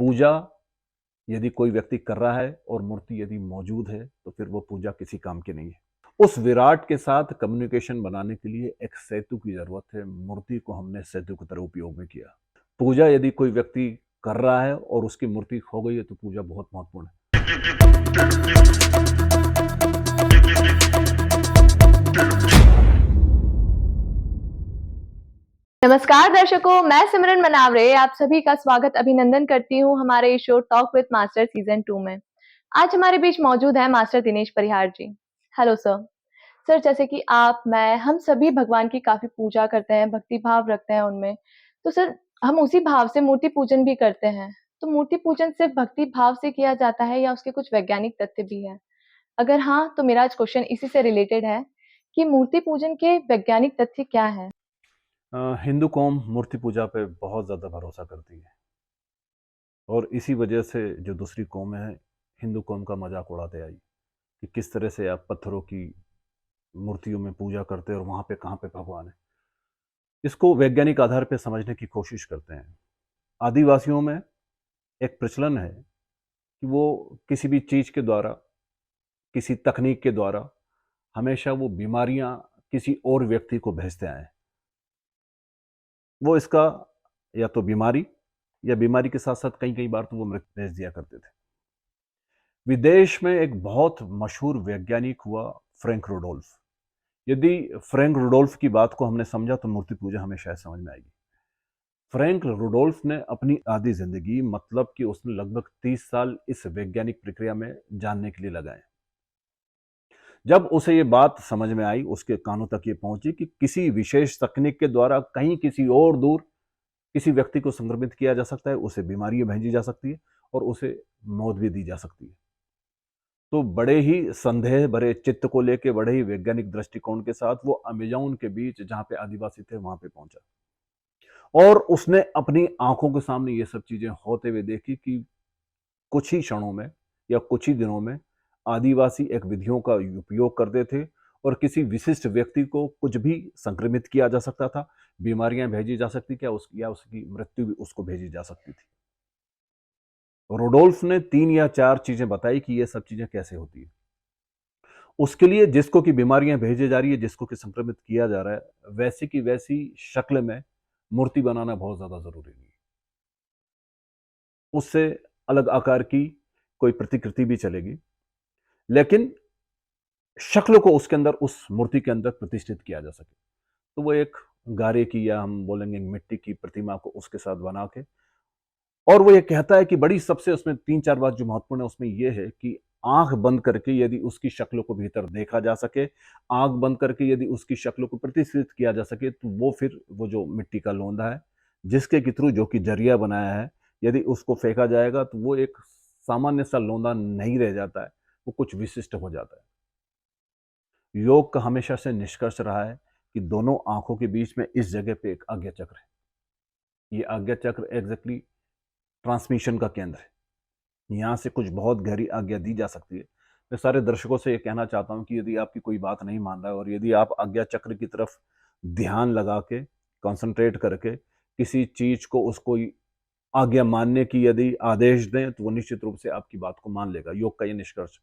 पूजा यदि कोई व्यक्ति कर रहा है और मूर्ति यदि मौजूद है तो फिर वो पूजा किसी काम की नहीं है। उस विराट के साथ कम्युनिकेशन बनाने के लिए एक सेतु की जरूरत है। मूर्ति को हमने सेतु की तरह उपयोग में किया। पूजा यदि कोई व्यक्ति कर रहा है और उसकी मूर्ति खो गई है तो पूजा बहुत महत्वपूर्ण है। नमस्कार दर्शकों, मैं सिमरन मनावरे आप सभी का स्वागत अभिनंदन करती हूँ हमारे show talk with master season 2 में। आज हमारे बीच मौजूद है master Dinesh Parihar ji. Hello sir. Sir, जैसे कि आप, मैं, हम सभी भगवान की काफी पूजा करते हैं, भक्ति भाव रखते हैं उनमें। तो सर, हम उसी भाव से मूर्ति पूजन भी करते हैं। तो मूर्ति पूजन सिर्फ भक्ति भाव से किया जाता है या उसके कुछ वैज्ञानिक तथ्य भी है? अगर हाँ, तो मेरा आज क्वेश्चन इसी से रिलेटेड है कि मूर्ति पूजन के वैज्ञानिक तथ्य क्या है? हिंदू कौम मूर्ति पूजा पे बहुत ज़्यादा भरोसा करती है और इसी वजह से जो दूसरी कौमें हैं हिंदू कौम का मजाक उड़ाते आई कि किस तरह से आप पत्थरों की मूर्तियों में पूजा करते हैं और वहाँ पे कहाँ पे भगवान है। इसको वैज्ञानिक आधार पे समझने की कोशिश करते हैं। आदिवासियों में एक प्रचलन है कि वो किसी भी चीज़ के द्वारा, किसी तकनीक के द्वारा हमेशा वो बीमारियां किसी और व्यक्ति को भेजते आए। वो इसका या तो बीमारी या बीमारी के साथ साथ कई कई बार तो वो मृत्यु भेज दिया करते थे। विदेश में एक बहुत मशहूर वैज्ञानिक हुआ फ्रैंक रुडोल्फ। यदि फ्रैंक रुडोल्फ की बात को हमने समझा तो मूर्ति पूजा हमें शायद समझ में आएगी। फ्रैंक रुडोल्फ ने अपनी आधी जिंदगी, मतलब कि उसने लगभग 30 साल इस वैज्ञानिक प्रक्रिया में जानने के लिए लगाए। जब उसे ये बात समझ में आई, उसके कानों तक ये पहुंची कि किसी विशेष तकनीक के द्वारा कहीं किसी और दूर किसी व्यक्ति को संक्रमित किया जा सकता है, उसे बीमारियां भेजी जा सकती है और उसे मौत भी दी जा सकती है। तो बड़े ही संदेह भरे चित्त को लेके, बड़े ही वैज्ञानिक दृष्टिकोण के साथ वो अमेज़न के बीच जहां पे आदिवासी थे वहां पे पहुंचा और उसने अपनी आंखों के सामने ये सब चीजें होते हुए देखी कि कुछ ही क्षणों में या कुछ ही दिनों में आदिवासी एक विधियों का उपयोग करते थे और किसी विशिष्ट व्यक्ति को कुछ भी संक्रमित किया जा सकता था, बीमारियां भेजी जा सकती, क्या या उसकी मृत्यु भी उसको भेजी जा सकती थी। रोडोल्फ ने 3 या 4 चीजें बताई कि ये सब चीजें कैसे होती है। उसके लिए जिसको की बीमारियां भेजी जा रही है, जिसको कि संक्रमित किया जा रहा है, वैसी की वैसी शक्ल में मूर्ति बनाना बहुत ज्यादा जरूरी नहीं है। उससे अलग आकार की कोई प्रतिकृति भी चलेगी, लेकिन शक्ल को उसके अंदर, उस मूर्ति के अंदर प्रतिष्ठित किया जा सके। तो वो एक गारे की या हम बोलेंगे मिट्टी की प्रतिमा को उसके साथ बना के, और वो ये कहता है कि बड़ी सबसे उसमें 3-4 बात जो महत्वपूर्ण है उसमें ये है कि आंख बंद करके यदि उसकी शक्ल को भीतर देखा जा सके, आंख बंद करके यदि उसकी शक्ल को प्रतिष्ठित किया जा सके, तो वो फिर वो जो मिट्टी का लोंदा है जिसके के थ्रू जो कि जरिया बनाया है, यदि उसको फेंका जाएगा तो वो एक सामान्य सा लोंदा नहीं रह जाता है, वो कुछ विशिष्ट हो जाता है। योग का हमेशा से निष्कर्ष रहा है कि दोनों आंखों के बीच में इस जगह पे एक आज्ञा चक्र है। ये आज्ञा चक्र एग्जैक्टली ट्रांसमिशन का केंद्र है। यहाँ से कुछ बहुत गहरी आज्ञा दी जा सकती है। मैं सारे दर्शकों से ये कहना चाहता हूँ कि यदि आपकी कोई बात नहीं मान रहा है और यदि आप आज्ञा चक्र की तरफ ध्यान लगा के, कंसंट्रेट करके किसी चीज को, उसको आज्ञा मानने की यदि आदेश दें, तो वो निश्चित रूप से आपकी बात को मान लेगा। योग का ये निष्कर्ष।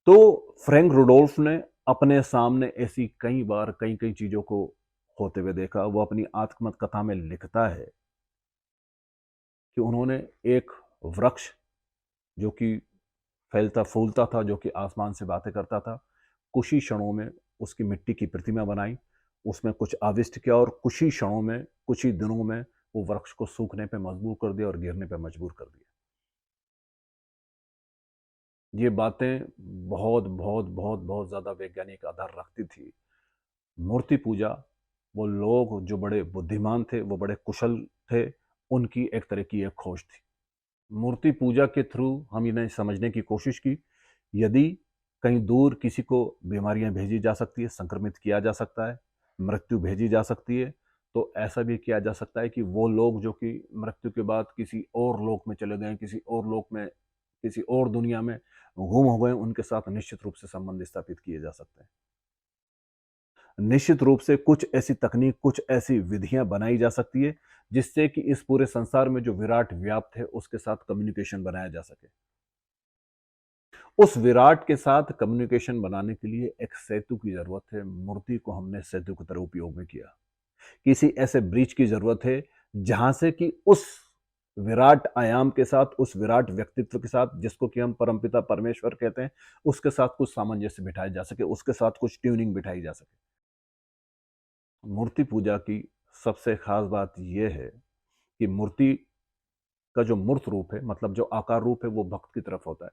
तो फ्रैंक रुडोल्फ ने अपने सामने ऐसी कई बार कई कई चीजों को होते हुए देखा। वो अपनी आत्मकथा में लिखता है कि उन्होंने एक वृक्ष जो कि फैलता फूलता था, जो कि आसमान से बातें करता था, कुछ ही क्षणों में उसकी मिट्टी की प्रतिमा बनाई, उसमें कुछ आविष्ट किया और कुछ ही क्षणों में, कुछ ही दिनों में वो वृक्ष को सूखने पे मजबूर कर दिया और गिरने पे मजबूर कर दिया। ये बातें बहुत बहुत बहुत बहुत ज्यादा वैज्ञानिक आधार रखती थी। मूर्ति पूजा, वो लोग जो बड़े बुद्धिमान थे, वो बड़े कुशल थे, उनकी एक तरह की एक खोज थी। मूर्ति पूजा के थ्रू हम इन्हें समझने की कोशिश की। यदि कहीं दूर किसी को बीमारियां भेजी जा सकती है, संक्रमित किया जा सकता है, मृत्यु भेजी जा सकती है, तो ऐसा भी किया जा सकता है कि वो लोग जो कि मृत्यु के बाद किसी और लोक में चले गए, किसी और लोक में, किसी और दुनिया में गुम हो गए, उनके साथ निश्चित रूप से संबंध स्थापित किए जा सकते हैं। निश्चित रूप से कुछ ऐसी तकनीक, कुछ ऐसी विधियां बनाई जा सकती है जिससे कि इस पूरे संसार में जो विराट व्याप्त है उसके साथ कम्युनिकेशन बनाया जा सके। उस विराट के साथ कम्युनिकेशन बनाने के लिए एक सेतु की जरूरत है। मूर्ति को हमने सेतु की तरह उपयोग में किया। किसी ऐसे ब्रिज की जरूरत है जहां से कि उस विराट आयाम के साथ, उस विराट व्यक्तित्व के साथ, जिसको कि हम परमपिता परमेश्वर कहते हैं, उसके साथ कुछ सामंजस्य बिठाया जा सके, उसके साथ कुछ ट्यूनिंग बिठाई जा सके। मूर्ति पूजा की सबसे खास बात यह है कि मूर्ति का जो मूर्त रूप है, मतलब जो आकार रूप है, वो भक्त की तरफ होता है।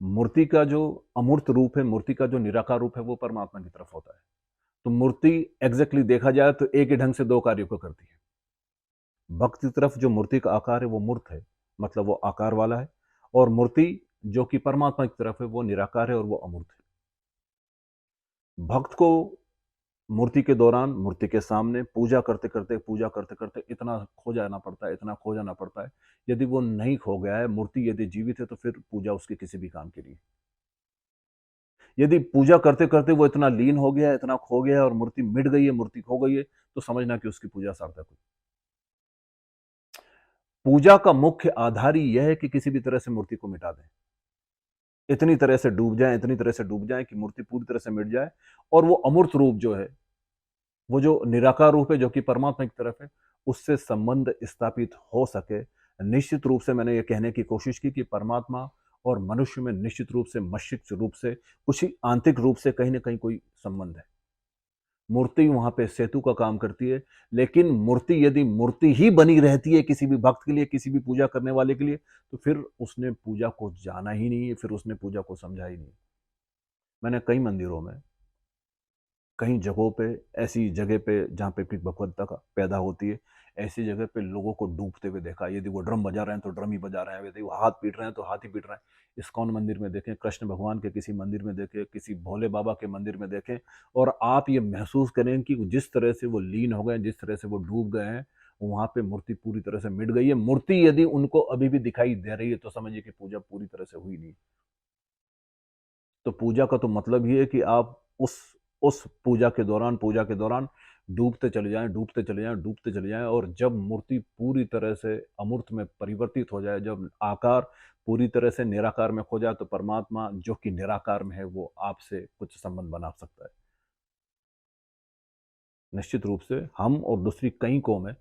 मूर्ति का जो अमूर्त रूप है, मूर्ति का जो निराकार रूप है, वो परमात्मा की तरफ होता है। तो मूर्ति एग्जैक्टली देखा जाए तो एक ही ढंग से दो कार्यों को करती है। भक्त की तरफ जो मूर्ति का आकार है वो मूर्त है, मतलब वो आकार वाला है, और मूर्ति जो कि परमात्मा की तरफ है वो निराकार है और वो अमूर्त है। भक्त को मूर्ति के दौरान, मूर्ति के सामने पूजा करते करते इतना खो जाना पड़ता है, इतना खो जाना पड़ता है। यदि वो नहीं खो गया है, मूर्ति यदि जीवित है, तो फिर पूजा उसके किसी भी काम की नहीं। यदि पूजा करते करते वो इतना लीन हो गया है, इतना खो गया है और मूर्ति मिट गई है, मूर्ति खो गई है, तो समझना कि उसकी पूजा सार्थक हुई। पूजा का मुख्य आधार ही यह है कि किसी भी तरह से मूर्ति को मिटा दें, इतनी तरह से डूब जाए, इतनी तरह से डूब जाए कि मूर्ति पूरी तरह से मिट जाए, और वो अमूर्त रूप जो है, वो जो निराकार रूप है, जो कि परमात्मा की तरफ है, उससे संबंध स्थापित हो सके। निश्चित रूप से मैंने ये कहने की कोशिश की कि परमात्मा और मनुष्य में निश्चित रूप से, मस्तिष्क रूप से, कुछ ही आंतरिक रूप से कहीं ना कहीं कोई संबंध है। मूर्ति वहां पे सेतु का काम करती है, लेकिन मूर्ति यदि मूर्ति ही बनी रहती है किसी भी भक्त के लिए, किसी भी पूजा करने वाले के लिए, तो फिर उसने पूजा को जाना ही नहीं है, फिर उसने पूजा को समझा ही नहीं। मैंने कई मंदिरों में, कई जगहों पे, ऐसी जगह पे जहाँ पे कि भगवत्ता का पैदा होती है, ऐसी जगह पे लोगों को डूबते हुए देखा। यदि वो ड्रम बजा रहे हैं तो ड्रम ही बजा रहे हैं, यदि वो हाथ पीट रहे हैं तो हाथ ही पीट रहे हैं। इस्कॉन मंदिर में देखें, कृष्ण भगवान के किसी मंदिर में देखें, किसी भोले बाबा के मंदिर में देखें, और आप ये महसूस करें कि जिस तरह से वो लीन हो गए, जिस तरह से वो डूब गए हैं, वहां पे मूर्ति पूरी तरह से मिट गई है। मूर्ति यदि उनको अभी भी दिखाई दे रही है तो समझिए कि पूजा पूरी तरह से हुई नहीं। तो पूजा का तो मतलब ये है कि आप उस पूजा के दौरान डूबते चले जाएं, डूबते चले जाएं, डूबते चले जाएं, और जब मूर्ति पूरी तरह से अमूर्त में परिवर्तित हो जाए, जब आकार पूरी तरह से निराकार में खो जाए, तो परमात्मा जो कि निराकार में है वो आपसे कुछ संबंध बना सकता है। निश्चित रूप से हम और दूसरी कई कौमें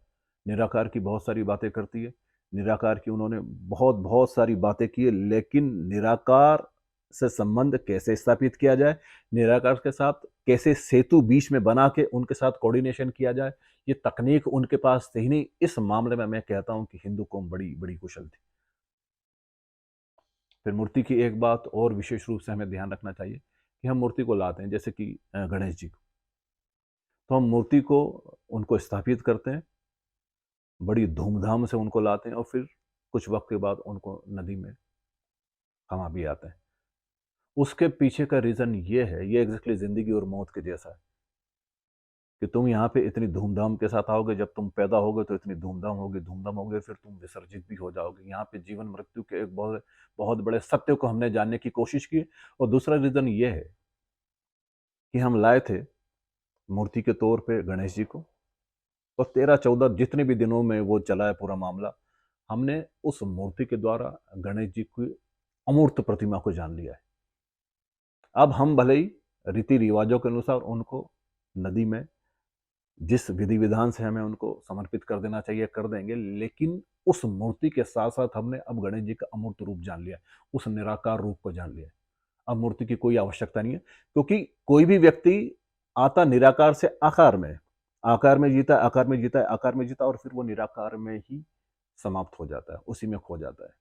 निराकार की बहुत सारी बातें करती है, निराकार की उन्होंने बहुत बहुत सारी बातें की है, लेकिन निराकार से संबंध कैसे स्थापित किया जाए, निराकार के साथ कैसे सेतु बीच में बना के उनके साथ कोऑर्डिनेशन किया जाए, ये तकनीक उनके पास थी ही नहीं। इस मामले में मैं कहता हूं कि हिंदू कौम बड़ी बड़ी कुशल थी। फिर मूर्ति की एक बात और विशेष रूप से हमें ध्यान रखना चाहिए कि हम मूर्ति को लाते हैं, जैसे कि गणेश जी को, तो हम मूर्ति को, उनको स्थापित करते हैं, बड़ी धूमधाम से उनको लाते हैं, और फिर कुछ वक्त के बाद उनको नदी में थमा भी आते हैं। उसके पीछे का रीज़न ये है, ये एग्जैक्टली ज़िंदगी और मौत के जैसा है कि तुम यहाँ पे इतनी धूमधाम के साथ आओगे, जब तुम पैदा होगे तो इतनी धूमधाम होगी, फिर तुम विसर्जित भी हो जाओगे। यहाँ पे जीवन मृत्यु के एक बहुत बहुत बड़े सत्य को हमने जानने की कोशिश की। और दूसरा रीज़न ये है कि हम लाए थे मूर्ति के तौर पे गणेश जी को, और 13-14 जितने भी दिनों में वो चला है पूरा मामला, हमने उस मूर्ति के द्वारा गणेश जी की अमूर्त प्रतिमा को जान लिया है। अब हम भले ही रीति रिवाजों के अनुसार उनको नदी में जिस विधि विधान से हमें उनको समर्पित कर देना चाहिए कर देंगे, लेकिन उस मूर्ति के साथ साथ हमने अब गणेश जी का अमूर्त रूप जान लिया है, उस निराकार रूप को जान लिया है। अब मूर्ति की कोई आवश्यकता नहीं है, क्योंकि कोई भी व्यक्ति आता निराकार से आकार में, आकार में जीता, आकार में जीता, आकार में जीता, और फिर वो निराकार में ही समाप्त हो जाता है, उसी में खो जाता है।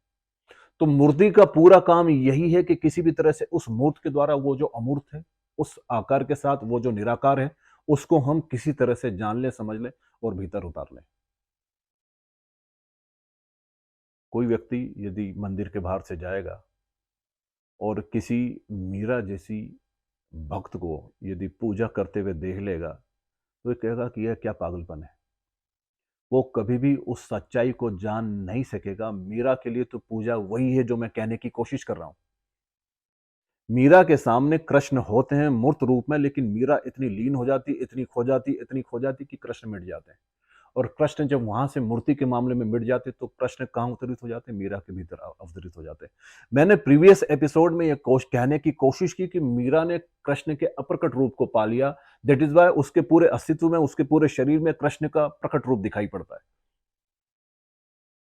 तो मूर्ति का पूरा काम यही है कि किसी भी तरह से उस मूर्त के द्वारा वो जो अमूर्त है, उस आकार के साथ वो जो निराकार है, उसको हम किसी तरह से जान ले, समझ ले और भीतर उतार लें। कोई व्यक्ति यदि मंदिर के बाहर से जाएगा और किसी मीरा जैसी भक्त को यदि पूजा करते हुए देख लेगा, तो ये कहेगा कि यह क्या पागलपन है। वो कभी भी उस सच्चाई को जान नहीं सकेगा। मीरा के लिए तो पूजा वही है जो मैं कहने की कोशिश कर रहा हूं। मीरा के सामने कृष्ण होते हैं मूर्त रूप में, लेकिन मीरा इतनी लीन हो जाती, इतनी खो जाती कि कृष्ण मिट जाते हैं। और कृष्ण जब वहां से मूर्ति के मामले में मिट जाते तो कृष्ण कहाँ अवतरित हो जाते? मीरा के भीतर अवतरित हो जाते। मैंने प्रीवियस एपिसोड में यह कहने की कोशिश की कि मीरा ने कृष्ण के अप्रकट रूप को पा लिया। दैट इज वाई उसके पूरे अस्तित्व में, उसके पूरे शरीर में कृष्ण का प्रकट रूप दिखाई पड़ता है।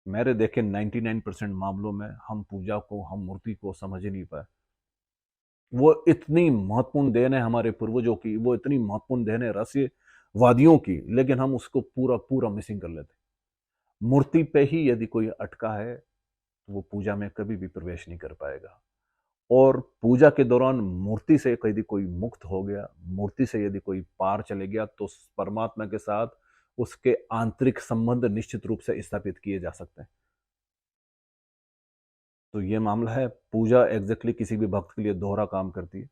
मेरे देखे 99% मामलों में हम पूजा को, हम मूर्ति को समझ ही नहीं पाए। वो इतनी महत्वपूर्ण देन है हमारे पूर्वजों की, वो इतनी महत्वपूर्ण देन है रहस्यवादियों की, लेकिन हम उसको पूरा पूरा मिसिंग कर लेते। मूर्ति पे ही यदि कोई अटका है तो वो पूजा में कभी भी प्रवेश नहीं कर पाएगा। और पूजा के दौरान मूर्ति से यदि कोई मुक्त हो गया, मूर्ति से यदि कोई पार चले गया, तो परमात्मा के साथ उसके आंतरिक संबंध निश्चित रूप से स्थापित किए जा सकते हैं। तो ये मामला है, पूजा एग्जैक्टली किसी भी भक्त के लिए दोहरा काम करती है।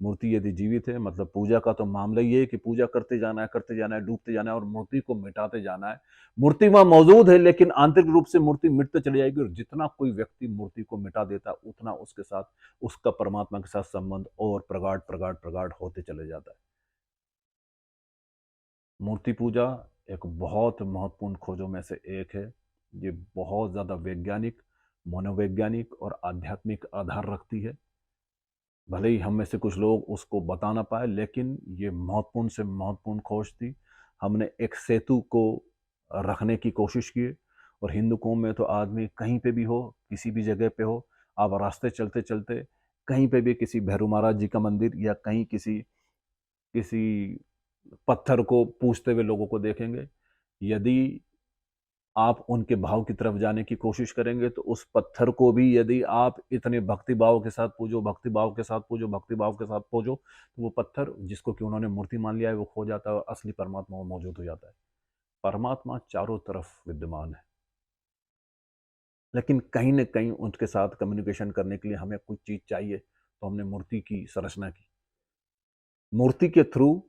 मूर्ति यदि जीवित है, मतलब पूजा का तो मामला ये है कि पूजा करते जाना है, डूबते जाना है और मूर्ति को मिटाते जाना है। मूर्ति वहां मौजूद है, लेकिन आंतरिक रूप से मूर्ति मिटते चली जाएगी, और जितना कोई व्यक्ति मूर्ति को मिटा देता है, उतना उसके साथ, उसका परमात्मा के साथ संबंध और प्रगाढ़ प्रगाढ़ प्रगाढ़ होते चले जाता है। मूर्ति पूजा एक बहुत महत्वपूर्ण खोजों में से एक है। ये बहुत ज्यादा वैज्ञानिक, मनोवैज्ञानिक और आध्यात्मिक आधार रखती है। भले ही हम में से कुछ लोग उसको बता ना पाए, लेकिन ये महत्वपूर्ण से महत्वपूर्ण खोज थी। हमने एक सेतु को रखने की कोशिश की। और हिंदू कौम में तो आदमी कहीं पे भी हो, किसी भी जगह पे हो, आप रास्ते चलते चलते कहीं पे भी किसी भैरू महाराज जी का मंदिर या कहीं किसी किसी पत्थर को पूजते हुए लोगों को देखेंगे। यदि आप उनके भाव की तरफ जाने की कोशिश करेंगे तो उस पत्थर को भी यदि आप इतने भक्ति भाव के साथ पूजो, भक्ति भाव के साथ पूजो, भक्ति भाव के साथ पूजो, तो वो पत्थर जिसको कि उन्होंने मूर्ति मान लिया है वो खो जाता है और असली परमात्मा वो मौजूद हो जाता है। परमात्मा चारों तरफ विद्यमान है, लेकिन कहीं न कहीं उनके साथ कम्युनिकेशन करने के लिए हमें कुछ चीज चाहिए, तो हमने मूर्ति की संरचना की। मूर्ति के थ्रू,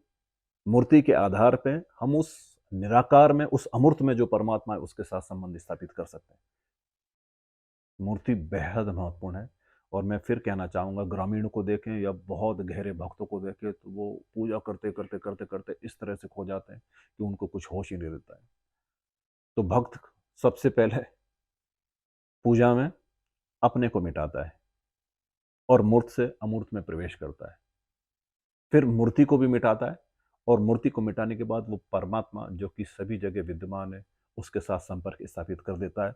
मूर्ति के आधार पे हम उस निराकार में, उस अमूर्त में जो परमात्मा है उसके साथ संबंध स्थापित कर सकते हैं। मूर्ति बेहद महत्वपूर्ण है। और मैं फिर कहना चाहूँगा, ग्रामीणों को देखें या बहुत गहरे भक्तों को देखें, तो वो पूजा करते करते करते करते इस तरह से खो जाते हैं कि उनको कुछ होश ही नहीं रहता है। तो भक्त सबसे पहले पूजा में अपने को मिटाता है और मूर्त से अमूर्त में प्रवेश करता है, फिर मूर्ति को भी मिटाता है, और मूर्ति को मिटाने के बाद वो परमात्मा जो कि सभी जगह विद्यमान है उसके साथ संपर्क स्थापित कर देता है।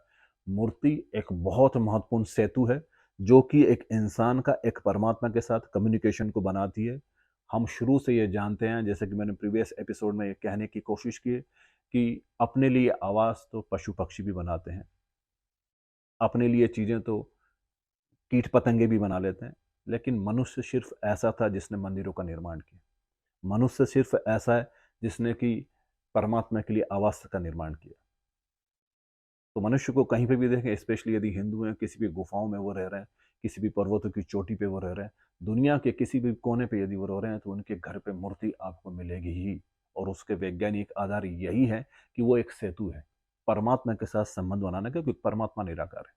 मूर्ति एक बहुत महत्वपूर्ण सेतु है जो कि एक इंसान का एक परमात्मा के साथ कम्युनिकेशन को बनाती है। हम शुरू से ये जानते हैं, जैसे कि मैंने प्रीवियस एपिसोड में ये कहने की कोशिश की है, कि अपने लिए आवाज़ तो पशु पक्षी भी बनाते हैं, अपने लिए चीज़ें तो कीट पतंगे भी बना लेते हैं, लेकिन मनुष्य सिर्फ ऐसा था जिसने मंदिरों का निर्माण किया। मनुष्य सिर्फ ऐसा है जिसने कि परमात्मा के लिए आवास का निर्माण किया। तो मनुष्य को कहीं पे भी देखें, स्पेशली यदि हिंदू हैं, किसी भी गुफाओं में वो रह रहे हैं, किसी भी पर्वतों की चोटी पे वो रह रहे हैं, दुनिया के किसी भी कोने पे यदि वो रह रहे हैं, तो उनके घर पे मूर्ति आपको मिलेगी ही। और उसके वैज्ञानिक आधार यही है कि वो एक सेतु है परमात्मा के साथ संबंध बनाने का, क्योंकि परमात्मा निराकार है।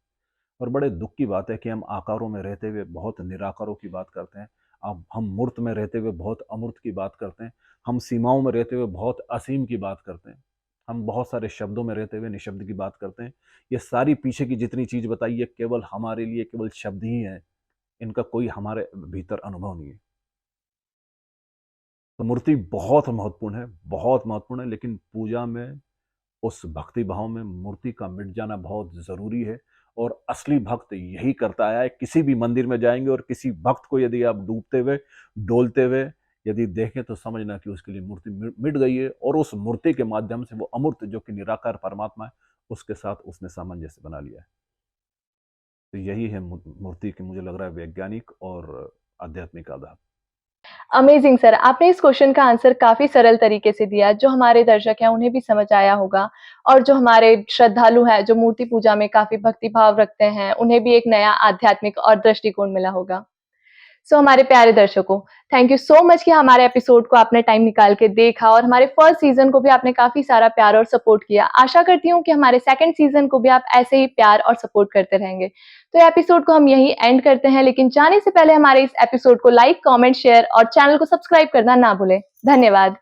और बड़े दुख की बात है कि हम आकारों में रहते हुए बहुत निराकारों की बात करते हैं। अब हम मूर्त में रहते हुए बहुत अमूर्त की बात करते हैं। हम सीमाओं में रहते हुए बहुत असीम की बात करते हैं। हम बहुत सारे शब्दों में रहते हुए निशब्द की बात करते हैं। ये सारी पीछे की जितनी चीज बताई है केवल हमारे लिए केवल शब्द ही है, इनका कोई हमारे भीतर अनुभव नहीं है। तो मूर्ति बहुत महत्वपूर्ण है, बहुत महत्वपूर्ण है, लेकिन पूजा में, उस भक्ति भाव में मूर्ति का मिट जाना बहुत जरूरी है। और असली भक्त यही करता आया है। किसी भी मंदिर में जाएंगे और किसी भक्त को यदि आप डूबते हुए, डोलते हुए यदि देखें, तो समझना कि उसके लिए मूर्ति मिट गई है, और उस मूर्ति के माध्यम से वो अमूर्त जो कि निराकार परमात्मा है उसके साथ उसने सामंजस्य बना लिया है। तो यही है मूर्ति की, मुझे लग रहा है, वैज्ञानिक और आध्यात्मिक आधार। अमेजिंग सर, आपने इस क्वेश्चन का आंसर काफ़ी सरल तरीके से दिया, जो हमारे दर्शक हैं उन्हें भी समझ आया होगा और जो हमारे श्रद्धालु हैं, जो मूर्ति पूजा में काफ़ी भक्ति भाव रखते हैं, उन्हें भी एक नया आध्यात्मिक और दृष्टिकोण मिला होगा। सो हमारे प्यारे दर्शकों, थैंक यू सो मच कि हमारे एपिसोड को आपने टाइम निकाल के देखा और हमारे फर्स्ट सीजन को भी आपने काफी सारा प्यार और सपोर्ट किया। आशा करती हूँ कि हमारे सेकंड सीजन को भी आप ऐसे ही प्यार और सपोर्ट करते रहेंगे। तो एपिसोड को हम यही एंड करते हैं, लेकिन जाने से पहले हमारे इस एपिसोड को लाइक, कमेंट, शेयर और चैनल को सब्सक्राइब करना ना भूलें। धन्यवाद।